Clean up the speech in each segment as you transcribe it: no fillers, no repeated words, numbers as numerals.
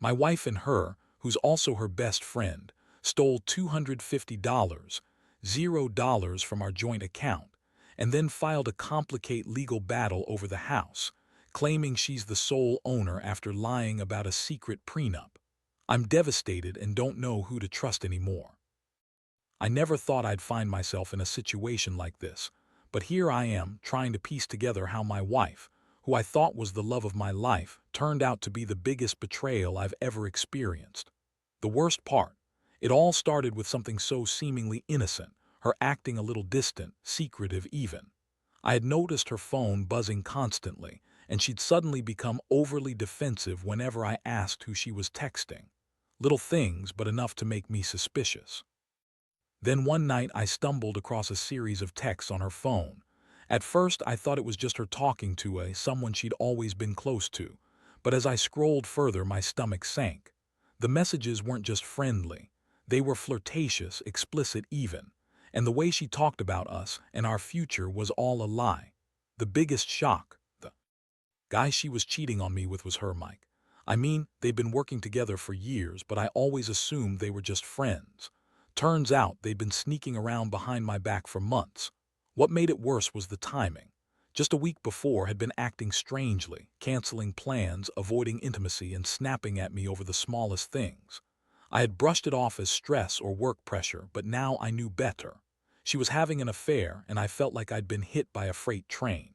My wife and her, who's also her best friend, stole $250, $0 from our joint account, and then filed a complicated legal battle over the house, claiming she's the sole owner after lying about a secret prenup. I'm devastated and don't know who to trust anymore. I never thought I'd find myself in a situation like this, but here I am trying to piece together how my wife, who I thought was the love of my life, turned out to be the biggest betrayal I've ever experienced. The worst part, it all started with something so seemingly innocent, her acting a little distant, secretive even. I had noticed her phone buzzing constantly, and she'd suddenly become overly defensive whenever I asked who she was texting. Little things, but enough to make me suspicious. Then one night I stumbled across a series of texts on her phone. At first I thought it was just her talking to someone she'd always been close to, but as I scrolled further my stomach sank. The messages weren't just friendly, they were flirtatious, explicit even, and the way she talked about us and our future was all a lie. The biggest shock, the guy she was cheating on me with was her Mike. I mean, they'd been working together for years, but I always assumed they were just friends. Turns out they'd been sneaking around behind my back for months. What made it worse was the timing. Just a week before had been acting strangely, canceling plans, avoiding intimacy, and snapping at me over the smallest things. I had brushed it off as stress or work pressure, but now I knew better. She was having an affair, and I felt like I'd been hit by a freight train.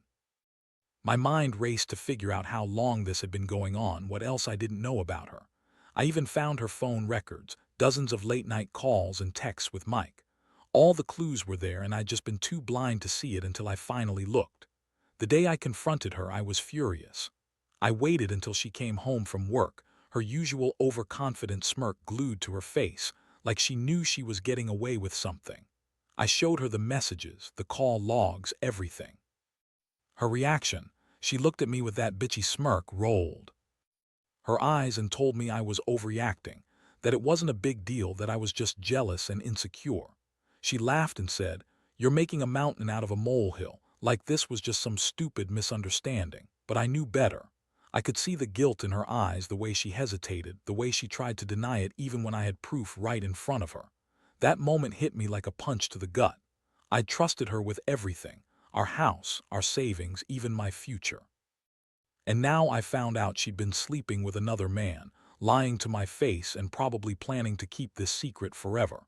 My mind raced to figure out how long this had been going on, what else I didn't know about her. I even found her phone records, dozens of late-night calls and texts with Mike. All the clues were there, and I'd just been too blind to see it until I finally looked. The day I confronted her, I was furious. I waited until she came home from work, her usual overconfident smirk glued to her face, like she knew she was getting away with something. I showed her the messages, the call logs, everything. Her reaction, she looked at me with that bitchy smirk, rolled her eyes and told me I was overreacting, that it wasn't a big deal, that I was just jealous and insecure. She laughed and said, "You're making a mountain out of a molehill, like this was just some stupid misunderstanding." But I knew better. I could see the guilt in her eyes, the way she hesitated, the way she tried to deny it even when I had proof right in front of her. That moment hit me like a punch to the gut. I'd trusted her with everything, our house, our savings, even my future. And now I found out she'd been sleeping with another man, lying to my face and probably planning to keep this secret forever.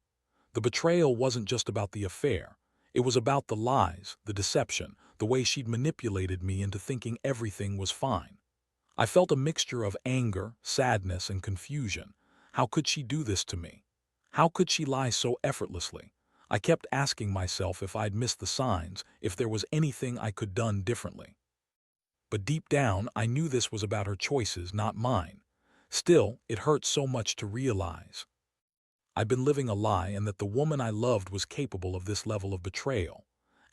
The betrayal wasn't just about the affair. It was about the lies, the deception, the way she'd manipulated me into thinking everything was fine. I felt a mixture of anger, sadness, and confusion. How could she do this to me? How could she lie so effortlessly? I kept asking myself if I'd missed the signs, if there was anything I could done differently. But deep down, I knew this was about her choices, not mine. Still, it hurt so much to realize I'd been living a lie and that the woman I loved was capable of this level of betrayal.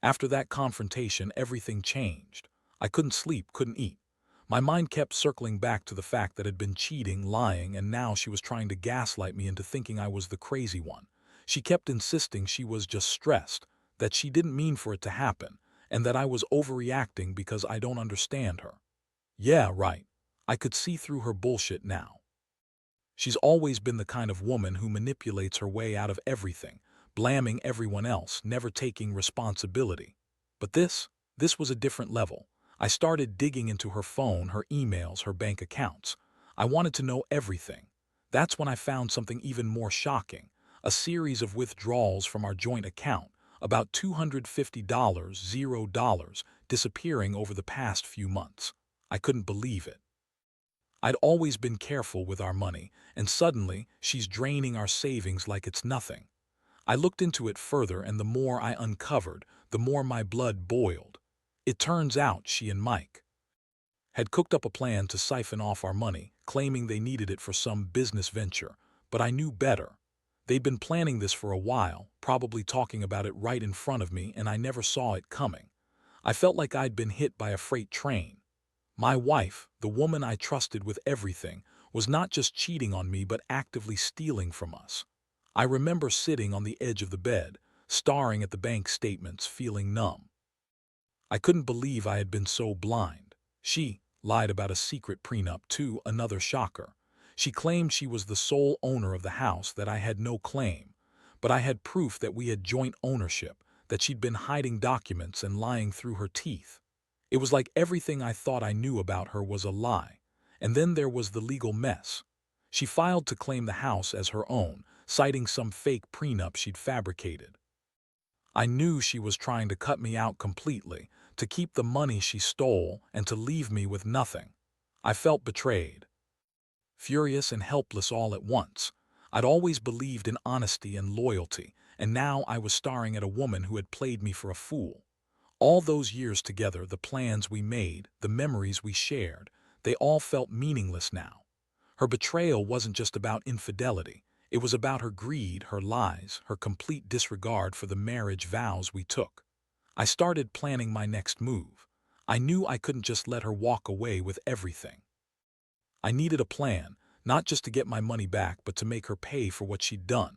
After that confrontation, everything changed. I couldn't sleep, couldn't eat. My mind kept circling back to the fact that I'd been cheating, lying, and now she was trying to gaslight me into thinking I was the crazy one. She kept insisting she was just stressed, that she didn't mean for it to happen, and that I was overreacting because I don't understand her. Yeah, right. I could see through her bullshit now. She's always been the kind of woman who manipulates her way out of everything, blaming everyone else, never taking responsibility. But this was a different level. I started digging into her phone, her emails, her bank accounts. I wanted to know everything. That's when I found something even more shocking, a series of withdrawals from our joint account, about $250, $0, disappearing over the past few months. I couldn't believe it. I'd always been careful with our money, and suddenly she's draining our savings like it's nothing. I looked into it further, and the more I uncovered, the more my blood boiled. It turns out she and Mike had cooked up a plan to siphon off our money, claiming they needed it for some business venture, but I knew better. They'd been planning this for a while, probably talking about it right in front of me, and I never saw it coming. I felt like I'd been hit by a freight train. My wife, the woman I trusted with everything, was not just cheating on me but actively stealing from us. I remember sitting on the edge of the bed, staring at the bank statements, feeling numb. I couldn't believe I had been so blind. She lied about a secret prenup too, another shocker. She claimed she was the sole owner of the house, that I had no claim, but I had proof that we had joint ownership, that she'd been hiding documents and lying through her teeth. It was like everything I thought I knew about her was a lie. And then there was the legal mess. She filed to claim the house as her own, citing some fake prenup she'd fabricated. I knew she was trying to cut me out completely, to keep the money she stole and to leave me with nothing. I felt betrayed, furious and helpless all at once. I'd always believed in honesty and loyalty, and now I was staring at a woman who had played me for a fool. All those years together, the plans we made, the memories we shared, they all felt meaningless now. Her betrayal wasn't just about infidelity. It was about her greed, her lies, her complete disregard for the marriage vows we took. I started planning my next move. I knew I couldn't just let her walk away with everything. I needed a plan, not just to get my money back, but to make her pay for what she'd done.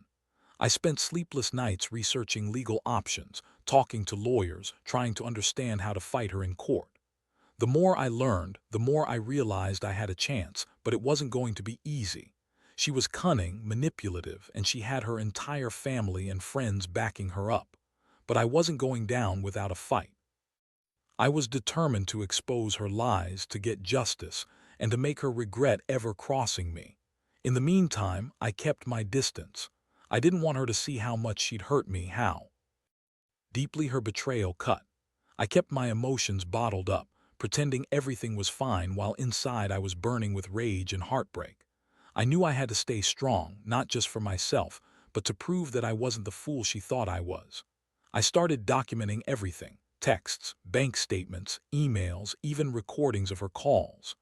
I spent sleepless nights researching legal options, talking to lawyers, trying to understand how to fight her in court. The more I learned, the more I realized I had a chance, but it wasn't going to be easy. She was cunning, manipulative, and she had her entire family and friends backing her up. But I wasn't going down without a fight. I was determined to expose her lies, to get justice, and to make her regret ever crossing me. In the meantime, I kept my distance. I didn't want her to see how much she'd hurt me, how deeply her betrayal cut. I kept my emotions bottled up, pretending everything was fine while inside I was burning with rage and heartbreak. I knew I had to stay strong, not just for myself, but to prove that I wasn't the fool she thought I was. I started documenting everything: texts, bank statements, emails, even recordings of her calls.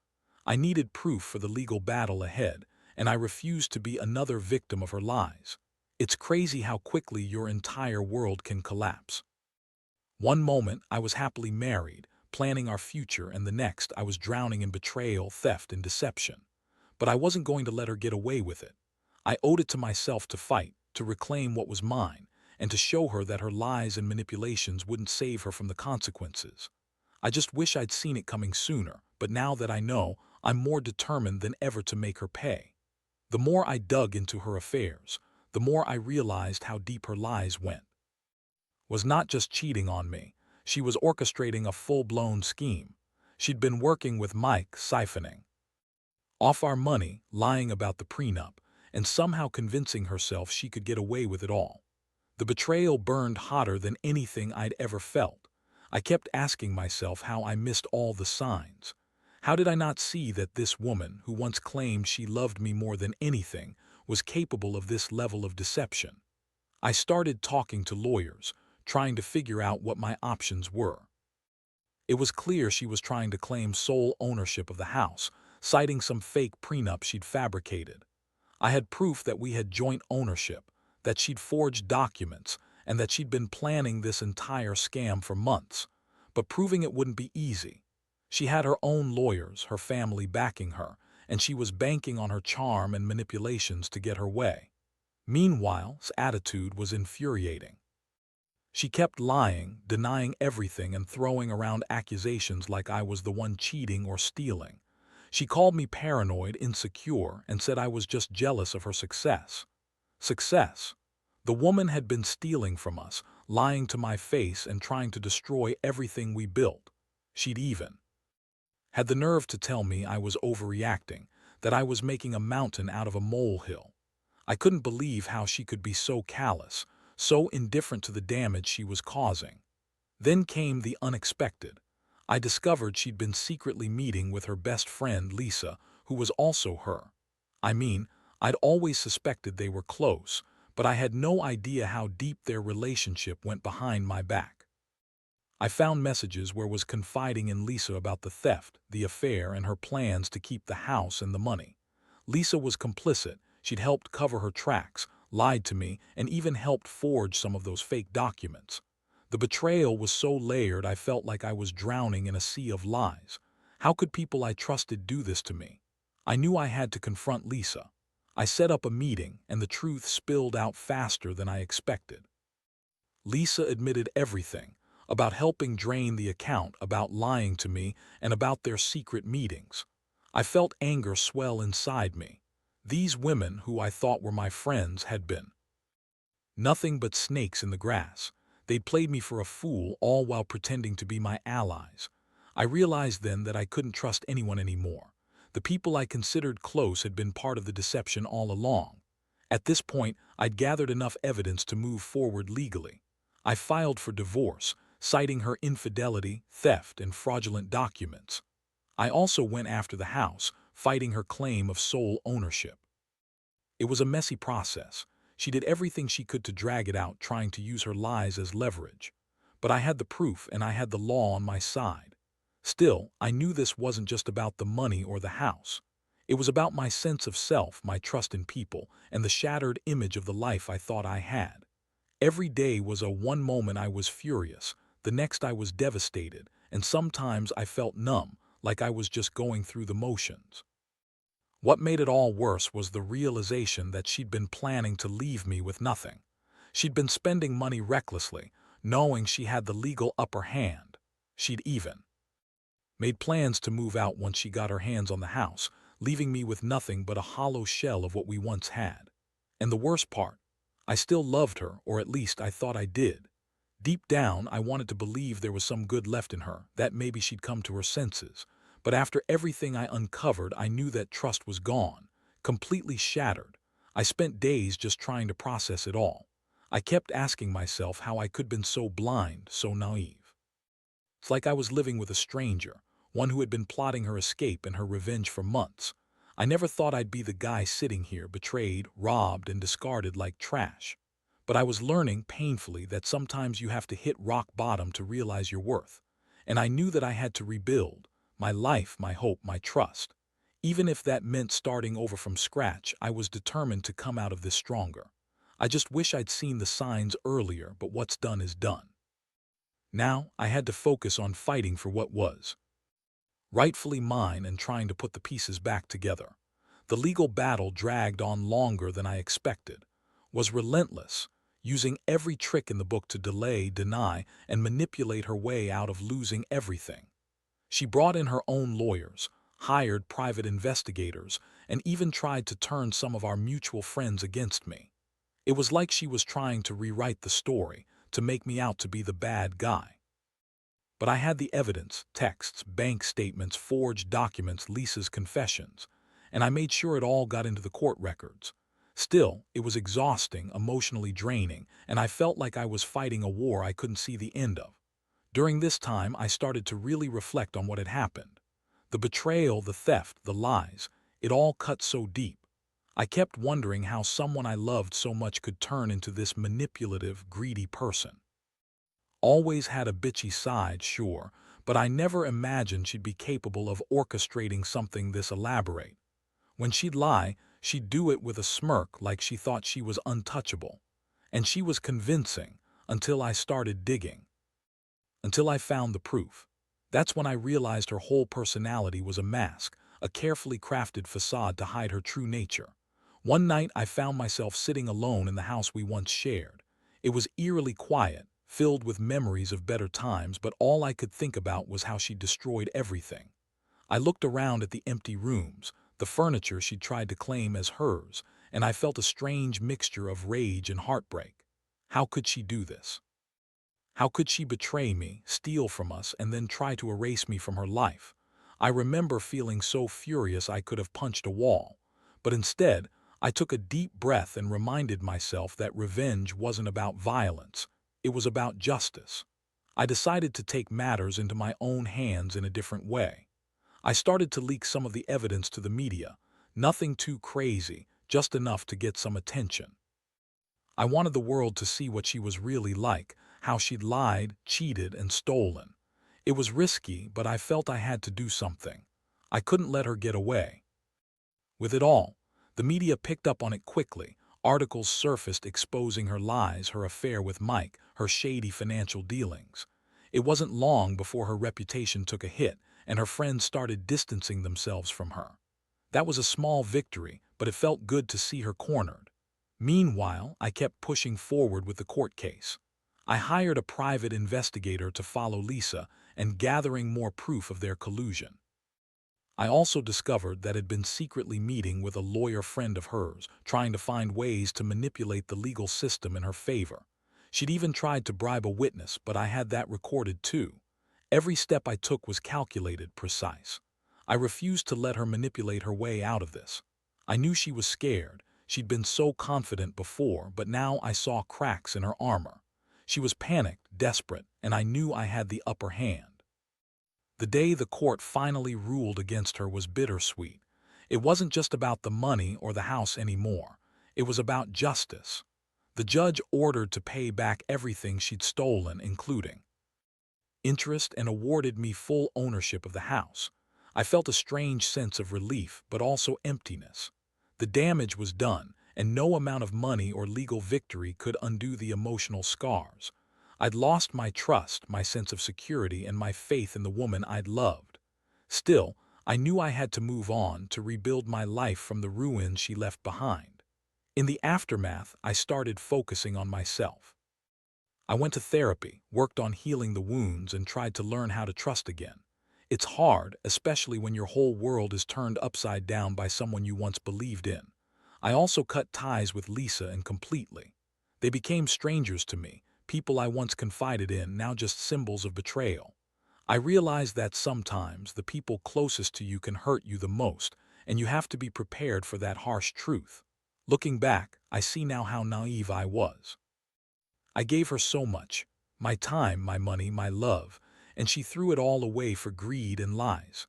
I needed proof for the legal battle ahead, and I refused to be another victim of her lies. It's crazy how quickly your entire world can collapse. One moment I was happily married, planning our future, and the next I was drowning in betrayal, theft, and deception. But I wasn't going to let her get away with it. I owed it to myself to fight, to reclaim what was mine, and to show her that her lies and manipulations wouldn't save her from the consequences. I just wish I'd seen it coming sooner, but now that I know, I'm more determined than ever to make her pay. The more I dug into her affairs, the more I realized how deep her lies went. Was not just cheating on me, she was orchestrating a full-blown scheme. She'd been working with Mike, siphoning off our money, lying about the prenup, and somehow convincing herself she could get away with it all. The betrayal burned hotter than anything I'd ever felt. I kept asking myself how I missed all the signs. How did I not see that this woman, who once claimed she loved me more than anything, was capable of this level of deception? I started talking to lawyers, trying to figure out what my options were. It was clear she was trying to claim sole ownership of the house, citing some fake prenup she'd fabricated. I had proof that we had joint ownership, that she'd forged documents, and that she'd been planning this entire scam for months. But proving it wouldn't be easy. She had her own lawyers, her family backing her, and she was banking on her charm and manipulations to get her way. Meanwhile, her attitude was infuriating. She kept lying, denying everything, and throwing around accusations like I was the one cheating or stealing. She called me paranoid, insecure, and said I was just jealous of her success. Success? The woman had been stealing from us, lying to my face and trying to destroy everything we built. She'd even had the nerve to tell me I was overreacting, that I was making a mountain out of a molehill. I couldn't believe how she could be so callous, so indifferent to the damage she was causing. Then came the unexpected. I discovered she'd been secretly meeting with her best friend, Lisa, who was also her. I mean, I'd always suspected they were close, but I had no idea how deep their relationship went behind my back. I found messages where was confiding in Lisa about the theft, the affair, and her plans to keep the house and the money. Lisa was complicit. She'd helped cover her tracks, lied to me, and even helped forge some of those fake documents. The betrayal was so layered I felt like I was drowning in a sea of lies. How could people I trusted do this to me? I knew I had to confront Lisa. I set up a meeting, and the truth spilled out faster than I expected. Lisa admitted everything, about helping drain the account, about lying to me, and about their secret meetings. I felt anger swell inside me. These women, who I thought were my friends, had been nothing but snakes in the grass. They'd played me for a fool, all while pretending to be my allies. I realized then that I couldn't trust anyone anymore. The people I considered close had been part of the deception all along. At this point, I'd gathered enough evidence to move forward legally. I filed for divorce, citing her infidelity, theft, and fraudulent documents. I also went after the house, fighting her claim of sole ownership. It was a messy process. She did everything she could to drag it out, trying to use her lies as leverage. But I had the proof, and I had the law on my side. Still, I knew this wasn't just about the money or the house. It was about my sense of self, my trust in people, and the shattered image of the life I thought I had. Every day was one moment I was furious, the next I was devastated, and sometimes I felt numb, like I was just going through the motions. What made it all worse was the realization that she'd been planning to leave me with nothing. She'd been spending money recklessly, knowing she had the legal upper hand. She'd even made plans to move out once she got her hands on the house, leaving me with nothing but a hollow shell of what we once had. And the worst part, I still loved her, or at least I thought I did. Deep down, I wanted to believe there was some good left in her, that maybe she'd come to her senses. But after everything I uncovered, I knew that trust was gone, completely shattered. I spent days just trying to process it all. I kept asking myself how I could have been so blind, so naive. It's like I was living with a stranger, one who had been plotting her escape and her revenge for months. I never thought I'd be the guy sitting here, betrayed, robbed, and discarded like trash. But I was learning painfully that sometimes you have to hit rock bottom to realize your worth. And I knew that I had to rebuild my life, my hope, my trust. Even if that meant starting over from scratch, I was determined to come out of this stronger. I just wish I'd seen the signs earlier, but what's done is done. Now, I had to focus on fighting for what was rightfully mine and trying to put the pieces back together. The legal battle dragged on longer than I expected, was relentless, using every trick in the book to delay, deny, and manipulate her way out of losing everything. She brought in her own lawyers, hired private investigators, and even tried to turn some of our mutual friends against me. It was like she was trying to rewrite the story, to make me out to be the bad guy. But I had the evidence, texts, bank statements, forged documents, Lisa's confessions, and I made sure it all got into the court records. Still, it was exhausting, emotionally draining, and I felt like I was fighting a war I couldn't see the end of. During this time, I started to really reflect on what had happened. The betrayal, the theft, the lies, it all cut so deep. I kept wondering how someone I loved so much could turn into this manipulative, greedy person. Always had a bitchy side, sure, but I never imagined she'd be capable of orchestrating something this elaborate. When she'd lie, she'd do it with a smirk, like she thought she was untouchable. And she was convincing, until I started digging. Until I found the proof. That's when I realized her whole personality was a mask, a carefully crafted facade to hide her true nature. One night I found myself sitting alone in the house we once shared. It was eerily quiet, filled with memories of better times, but all I could think about was how she destroyed everything. I looked around at the empty rooms, the furniture she'd tried to claim as hers, and I felt a strange mixture of rage and heartbreak. How could she do this? How could she betray me, steal from us, and then try to erase me from her life? I remember feeling so furious I could have punched a wall. But instead, I took a deep breath and reminded myself that revenge wasn't about violence. It was about justice. I decided to take matters into my own hands in a different way. I started to leak some of the evidence to the media. Nothing too crazy, just enough to get some attention. I wanted the world to see what she was really like, how she'd lied, cheated, and stolen. It was risky, but I felt I had to do something. I couldn't let her get away. With it all, the media picked up on it quickly. Articles surfaced exposing her lies, her affair with Mike, her shady financial dealings. It wasn't long before her reputation took a hit, and her friends started distancing themselves from her. That was a small victory, but it felt good to see her cornered. Meanwhile, I kept pushing forward with the court case. I hired a private investigator to follow Lisa and gathering more proof of their collusion. I also discovered that had been secretly meeting with a lawyer friend of hers, trying to find ways to manipulate the legal system in her favor. She'd even tried to bribe a witness, but I had that recorded too. Every step I took was calculated, precise. I refused to let her manipulate her way out of this. I knew she was scared. She'd been so confident before, but now I saw cracks in her armor. She was panicked, desperate, and I knew I had the upper hand. The day the court finally ruled against her was bittersweet. It wasn't just about the money or the house anymore. It was about justice. The judge ordered to pay back everything she'd stolen, including interest, and awarded me full ownership of the house. I felt a strange sense of relief, but also emptiness. The damage was done, and no amount of money or legal victory could undo the emotional scars. I'd lost my trust, my sense of security, and my faith in the woman I'd loved. Still, I knew I had to move on, to rebuild my life from the ruins she left behind. In the aftermath, I started focusing on myself. I went to therapy, worked on healing the wounds, and tried to learn how to trust again. It's hard, especially when your whole world is turned upside down by someone you once believed in. I also cut ties with Lisa and completely. They became strangers to me, people I once confided in, now just symbols of betrayal. I realized that sometimes the people closest to you can hurt you the most, and you have to be prepared for that harsh truth. Looking back, I see now how naive I was. I gave her so much, my time, my money, my love, and she threw it all away for greed and lies.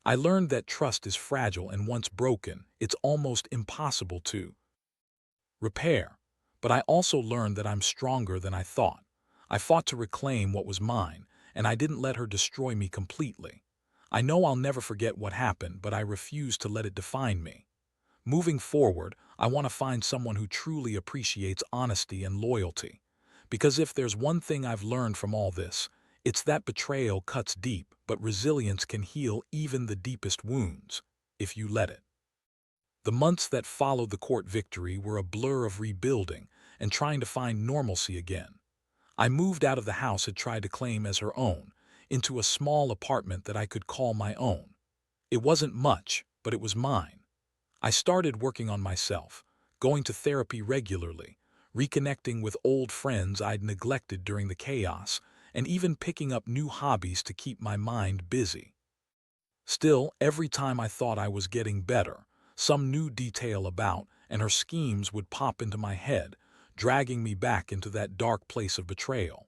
I learned that trust is fragile, and once broken, it's almost impossible to repair. But I also learned that I'm stronger than I thought. I fought to reclaim what was mine, and I didn't let her destroy me completely. I know I'll never forget what happened, but I refuse to let it define me. Moving forward, I want to find someone who truly appreciates honesty and loyalty. Because if there's one thing I've learned from all this, it's that betrayal cuts deep, but resilience can heal even the deepest wounds, if you let it. The months that followed the court victory were a blur of rebuilding and trying to find normalcy again. I moved out of the house I'd tried to claim as her own, into a small apartment that I could call my own. It wasn't much, but it was mine. I started working on myself, going to therapy regularly, reconnecting with old friends I'd neglected during the chaos, and even picking up new hobbies to keep my mind busy. Still, every time I thought I was getting better, some new detail about and her schemes would pop into my head, dragging me back into that dark place of betrayal.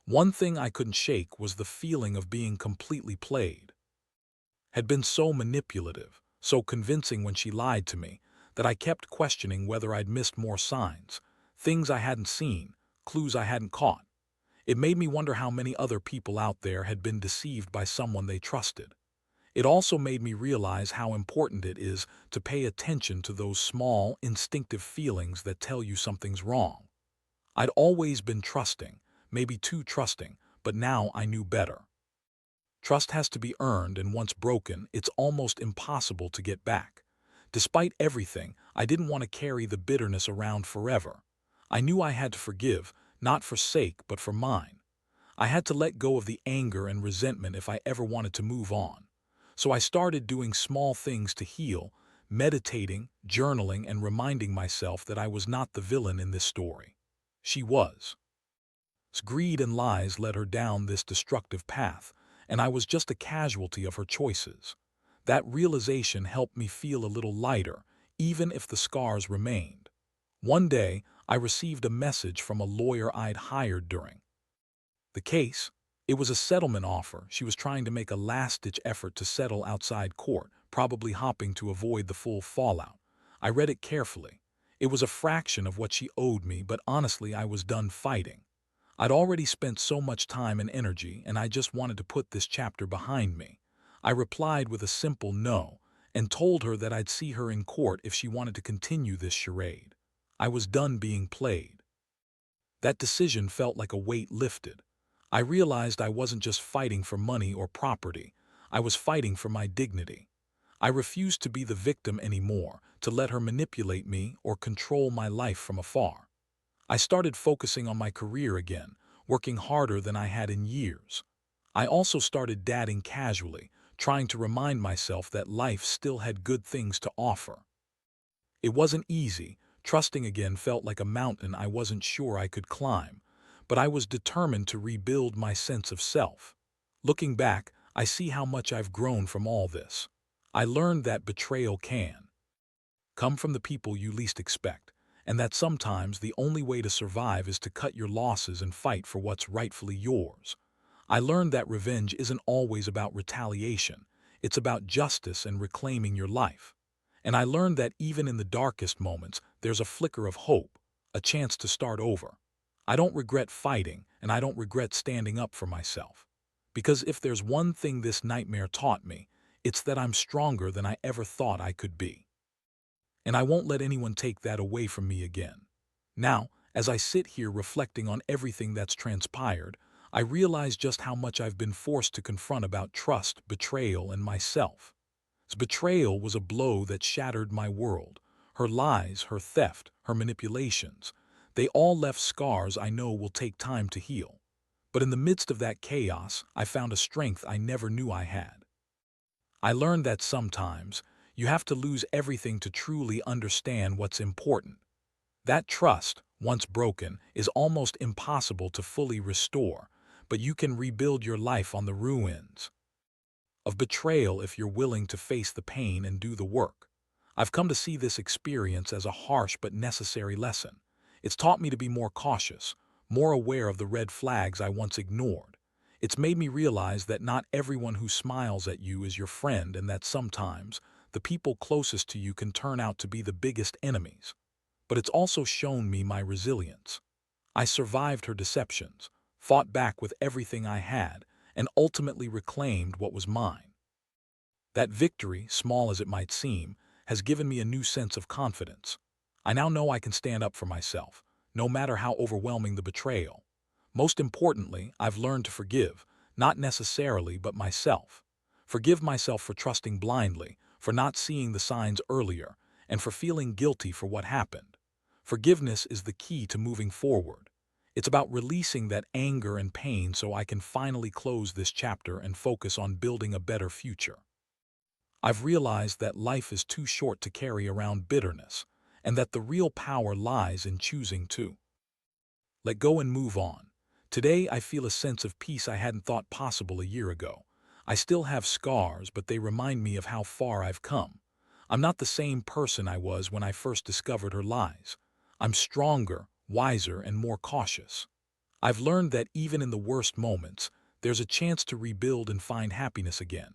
One thing I couldn't shake was the feeling of being completely played. Had been so manipulative, so convincing when she lied to me, that I kept questioning whether I'd missed more signs, things I hadn't seen, clues I hadn't caught. It made me wonder how many other people out there had been deceived by someone they trusted. It also made me realize how important it is to pay attention to those small, instinctive feelings that tell you something's wrong. I'd always been trusting, maybe too trusting, but now I knew better. Trust has to be earned, and once broken, it's almost impossible to get back. Despite everything, I didn't want to carry the bitterness around forever. I knew I had to forgive, not for sake, but for mine. I had to let go of the anger and resentment if I ever wanted to move on. So I started doing small things to heal, meditating, journaling, and reminding myself that I was not the villain in this story. She was. Greed and lies led her down this destructive path, and I was just a casualty of her choices. That realization helped me feel a little lighter, even if the scars remained. One day, I received a message from a lawyer I'd hired during the case. It was a settlement offer. She was trying to make a last-ditch effort to settle outside court, probably hoping to avoid the full fallout. I read it carefully. It was a fraction of what she owed me, but honestly, I was done fighting. I'd already spent so much time and energy, and I just wanted to put this chapter behind me. I replied with a simple no, and told her that I'd see her in court if she wanted to continue this charade. I was done being played. That decision felt like a weight lifted. I realized I wasn't just fighting for money or property. I was fighting for my dignity. I refused to be the victim anymore, to let her manipulate me or control my life from afar. I started focusing on my career again, working harder than I had in years. I also started dating casually, trying to remind myself that life still had good things to offer. It wasn't easy. Trusting again felt like a mountain I wasn't sure I could climb, but I was determined to rebuild my sense of self. Looking back, I see how much I've grown from all this. I learned that betrayal can come from the people you least expect, and that sometimes the only way to survive is to cut your losses and fight for what's rightfully yours. I learned that revenge isn't always about retaliation. It's about justice and reclaiming your life. And I learned that even in the darkest moments, there's a flicker of hope, a chance to start over. I don't regret fighting, and I don't regret standing up for myself. Because if there's one thing this nightmare taught me, it's that I'm stronger than I ever thought I could be. And I won't let anyone take that away from me again. Now, as I sit here reflecting on everything that's transpired, I realize just how much I've been forced to confront about trust, betrayal, and myself. Betrayal was a blow that shattered my world. Her lies, her theft, her manipulations, they all left scars I know will take time to heal. But in the midst of that chaos, I found a strength I never knew I had. I learned that sometimes you have to lose everything to truly understand what's important. That trust, once broken, is almost impossible to fully restore, but you can rebuild your life on the ruins of betrayal if you're willing to face the pain and do the work. I've come to see this experience as a harsh but necessary lesson. It's taught me to be more cautious, more aware of the red flags I once ignored. It's made me realize that not everyone who smiles at you is your friend, and that sometimes the people closest to you can turn out to be the biggest enemies. But it's also shown me my resilience. I survived her deceptions, fought back with everything I had, and ultimately reclaimed what was mine. That victory, small as it might seem, has given me a new sense of confidence. I now know I can stand up for myself, no matter how overwhelming the betrayal. Most importantly, I've learned to forgive, not necessarily, but myself. Forgive myself for trusting blindly, for not seeing the signs earlier, and for feeling guilty for what happened. Forgiveness is the key to moving forward. It's about releasing that anger and pain so I can finally close this chapter and focus on building a better future. I've realized that life is too short to carry around bitterness, and that the real power lies in choosing to let go and move on. Today, I feel a sense of peace I hadn't thought possible a year ago. I still have scars, but they remind me of how far I've come. I'm not the same person I was when I first discovered her lies. I'm stronger, wiser, and more cautious. I've learned that even in the worst moments, there's a chance to rebuild and find happiness again.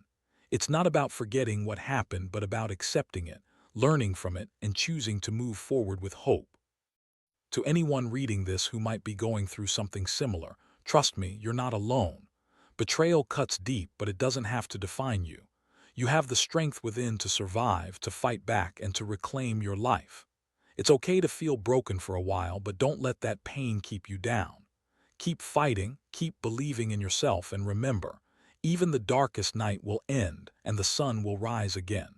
It's not about forgetting what happened, but about accepting it, learning from it, and choosing to move forward with hope. To anyone reading this who might be going through something similar, trust me, you're not alone. Betrayal cuts deep, but it doesn't have to define you. You have the strength within to survive, to fight back, and to reclaim your life. It's okay to feel broken for a while, but don't let that pain keep you down. Keep fighting, keep believing in yourself, and remember, even the darkest night will end and the sun will rise again.